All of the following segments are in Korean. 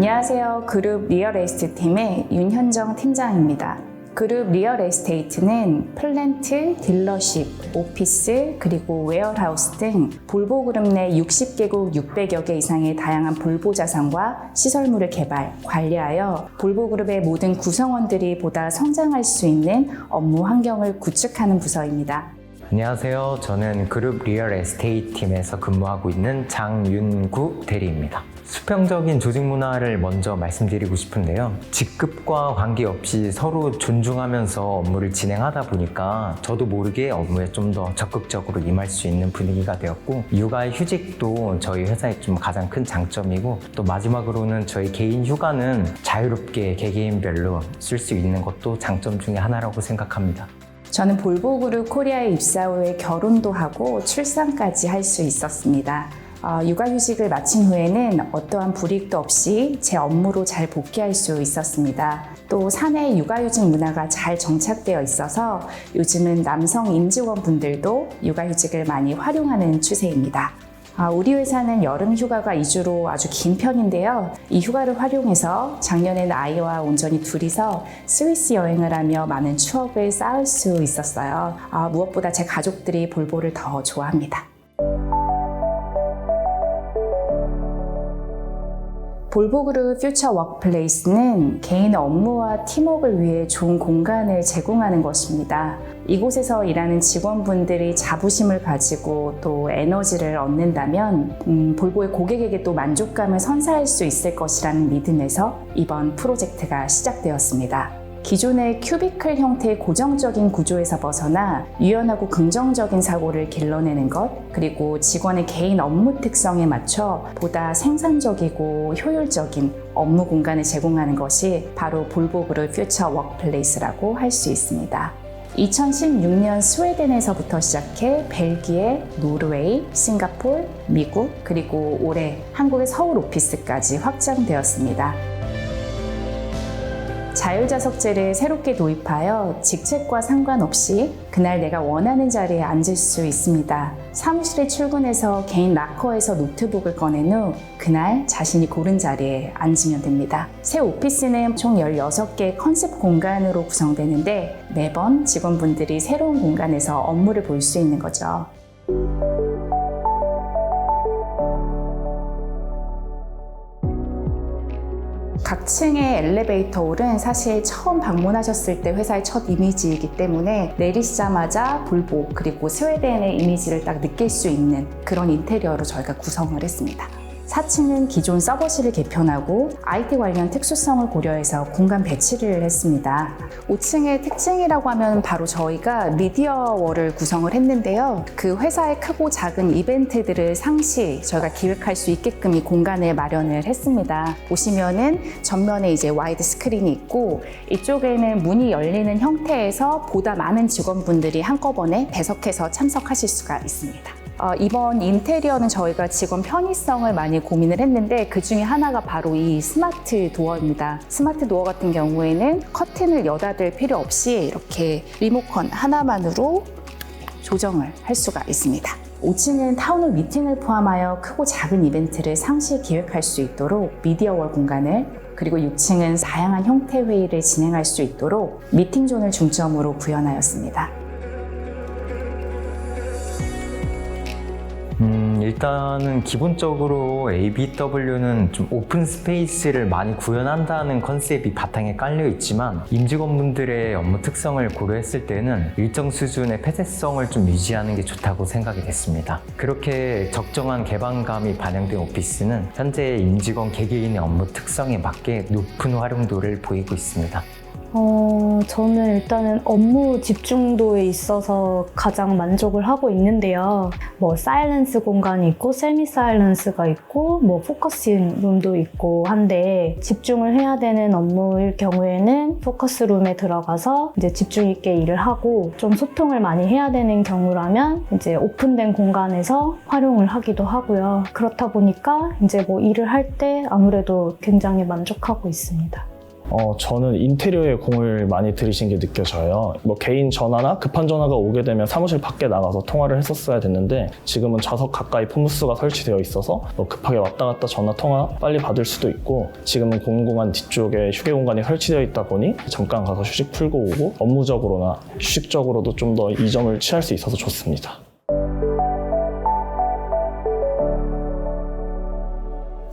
안녕하세요. 그룹 리얼에스테이트 팀의 윤현정 팀장입니다. 그룹 리얼에스테이트는 플랜트, 딜러십, 오피스, 그리고 웨어하우스 등 볼보그룹 내 60개국 600여 개 이상의 다양한 볼보 자산과 시설물을 개발, 관리하여 볼보그룹의 모든 구성원들이 보다 성장할 수 있는 업무 환경을 구축하는 부서입니다. 안녕하세요. 저는 그룹 리얼에스테이트 팀에서 근무하고 있는 장윤구 대리입니다. 수평적인 조직 문화를 먼저 말씀드리고 싶은데요. 직급과 관계없이 서로 존중하면서 업무를 진행하다 보니까 저도 모르게 업무에 좀 더 적극적으로 임할 수 있는 분위기가 되었고, 육아 휴직도 저희 회사의 좀 가장 큰 장점이고, 또 마지막으로는 저희 개인 휴가는 자유롭게 개개인별로 쓸 수 있는 것도 장점 중에 하나라고 생각합니다. 저는 볼보그룹 코리아에 입사 후에 결혼도 하고 출산까지 할 수 있었습니다. 육아휴직을 마친 후에는 어떠한 불이익도 없이 제 업무로 잘 복귀할 수 있었습니다. 또 사내 육아휴직 문화가 잘 정착되어 있어서 요즘은 남성 임직원분들도 육아휴직을 많이 활용하는 추세입니다. 우리 회사는 여름 휴가가 2주로 아주 긴 편인데요. 이 휴가를 활용해서 작년에는 아이와 온전히 둘이서 스위스 여행을 하며 많은 추억을 쌓을 수 있었어요. 무엇보다 제 가족들이 볼보를 더 좋아합니다. 볼보그룹 퓨처 워크플레이스는 개인의 업무와 팀워크를 위해 좋은 공간을 제공하는 것입니다. 이곳에서 일하는 직원분들이 자부심을 가지고 또 에너지를 얻는다면 볼보의 고객에게 또 만족감을 선사할 수 있을 것이라는 믿음에서 이번 프로젝트가 시작되었습니다. 기존의 큐비클 형태의 고정적인 구조에서 벗어나 유연하고 긍정적인 사고를 길러내는 것, 그리고 직원의 개인 업무 특성에 맞춰 보다 생산적이고 효율적인 업무 공간을 제공하는 것이 바로 볼보그룹 퓨처 워크플레이스라고 할 수 있습니다. 2016년 스웨덴에서부터 시작해 벨기에, 노르웨이, 싱가포르, 미국, 그리고 올해 한국의 서울 오피스까지 확장되었습니다. 자율좌석제를 새롭게 도입하여 직책과 상관없이 그날 내가 원하는 자리에 앉을 수 있습니다. 사무실에 출근해서 개인 락커에서 노트북을 꺼낸 후 그날 자신이 고른 자리에 앉으면 됩니다. 새 오피스는 총 16개의 컨셉 공간으로 구성되는데 매번 직원분들이 새로운 공간에서 업무를 볼 수 있는 거죠. 각 층의 엘리베이터 홀은 사실 처음 방문하셨을 때 회사의 첫 이미지이기 때문에 내리시자마자 볼보 그리고 스웨덴의 이미지를 딱 느낄 수 있는 그런 인테리어로 저희가 구성을 했습니다. 4층은 기존 서버실을 개편하고 IT 관련 특수성을 고려해서 공간 배치를 했습니다. 5층의 특징이라고 하면 바로 저희가 미디어월을 구성을 했는데요. 그 회사의 크고 작은 이벤트들을 상시 저희가 기획할 수 있게끔 이 공간을 마련을 했습니다. 보시면은 전면에 이제 와이드 스크린이 있고 이쪽에는 문이 열리는 형태에서 보다 많은 직원분들이 한꺼번에 배석해서 참석하실 수가 있습니다. 이번 인테리어는 저희가 직원 편의성을 많이 고민을 했는데 그 중에 하나가 바로 이 스마트 도어입니다. 스마트 도어 같은 경우에는 커튼을 여닫을 필요 없이 이렇게 리모컨 하나만으로 조정을 할 수가 있습니다. 5층은 타운홀 미팅을 포함하여 크고 작은 이벤트를 상시 기획할 수 있도록 미디어월 공간을, 그리고 6층은 다양한 형태 회의를 진행할 수 있도록 미팅존을 중점으로 구현하였습니다. 일단은 기본적으로 ABW는 좀 오픈 스페이스를 많이 구현한다는 컨셉이 바탕에 깔려 있지만 임직원분들의 업무 특성을 고려했을 때는 일정 수준의 폐쇄성을 좀 유지하는 게 좋다고 생각이 됐습니다. 그렇게 적정한 개방감이 반영된 오피스는 현재 임직원 개개인의 업무 특성에 맞게 높은 활용도를 보이고 있습니다. 저는 일단은 업무 집중도에 있어서 가장 만족을 하고 있는데요. 사일런스 공간이 있고, 세미 사일런스가 있고, 포커싱 룸도 있고 한데, 집중을 해야 되는 업무일 경우에는 포커스 룸에 들어가서 이제 집중 있게 일을 하고, 좀 소통을 많이 해야 되는 경우라면 이제 오픈된 공간에서 활용을 하기도 하고요. 그렇다 보니까 이제 일을 할 때 아무래도 굉장히 만족하고 있습니다. 저는 인테리어에 공을 많이 들이신 게 느껴져요. 뭐 개인 전화나 급한 전화가 오게 되면 사무실 밖에 나가서 통화를 했었어야 됐는데 지금은 좌석 가까이 폰부스가 설치되어 있어서 급하게 왔다 갔다 전화 통화 빨리 받을 수도 있고, 지금은 공공공간 뒤쪽에 휴게 공간이 설치되어 있다 보니 잠깐 가서 휴식 풀고 오고 업무적으로나 휴식적으로도 좀 더 이 점을 취할 수 있어서 좋습니다.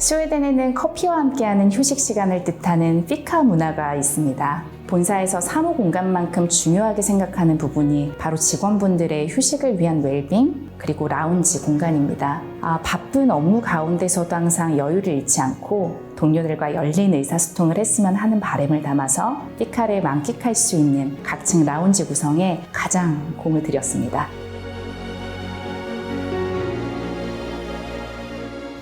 스웨덴에는 커피와 함께하는 휴식 시간을 뜻하는 피카 문화가 있습니다. 본사에서 사무 공간만큼 중요하게 생각하는 부분이 바로 직원분들의 휴식을 위한 웰빙 그리고 라운지 공간입니다. 바쁜 업무 가운데서도 항상 여유를 잃지 않고 동료들과 열린 의사소통을 했으면 하는 바람을 담아서 피카를 만끽할 수 있는 각층 라운지 구성에 가장 공을 들였습니다.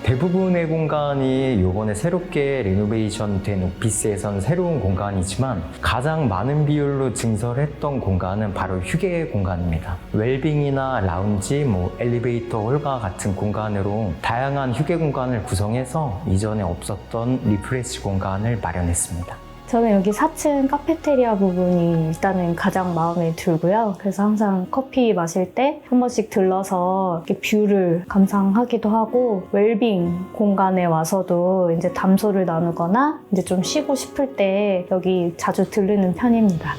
대부분의 공간이 이번에 새롭게 리노베이션 된 오피스에선 새로운 공간이지만 가장 많은 비율로 증설했던 공간은 바로 휴게 공간입니다. 웰빙이나 라운지, 엘리베이터 홀과 같은 공간으로 다양한 휴게 공간을 구성해서 이전에 없었던 리프레시 공간을 마련했습니다. 저는 여기 4층 카페테리아 부분이 일단은 가장 마음에 들고요. 그래서 항상 커피 마실 때 한 번씩 들러서 이렇게 뷰를 감상하기도 하고, 웰빙 공간에 와서도 이제 담소를 나누거나 이제 좀 쉬고 싶을 때 여기 자주 들르는 편입니다.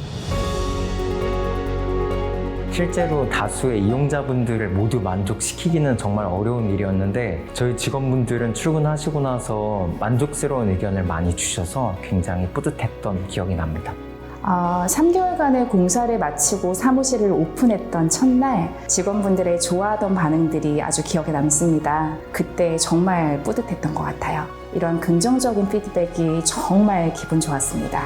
실제로 다수의 이용자분들을 모두 만족시키기는 정말 어려운 일이었는데 저희 직원분들은 출근하시고 나서 만족스러운 의견을 많이 주셔서 굉장히 뿌듯했던 기억이 납니다. 3개월간의 공사를 마치고 사무실을 오픈했던 첫날 직원분들의 좋아하던 반응들이 아주 기억에 남습니다. 그때 정말 뿌듯했던 것 같아요. 이런 긍정적인 피드백이 정말 기분 좋았습니다.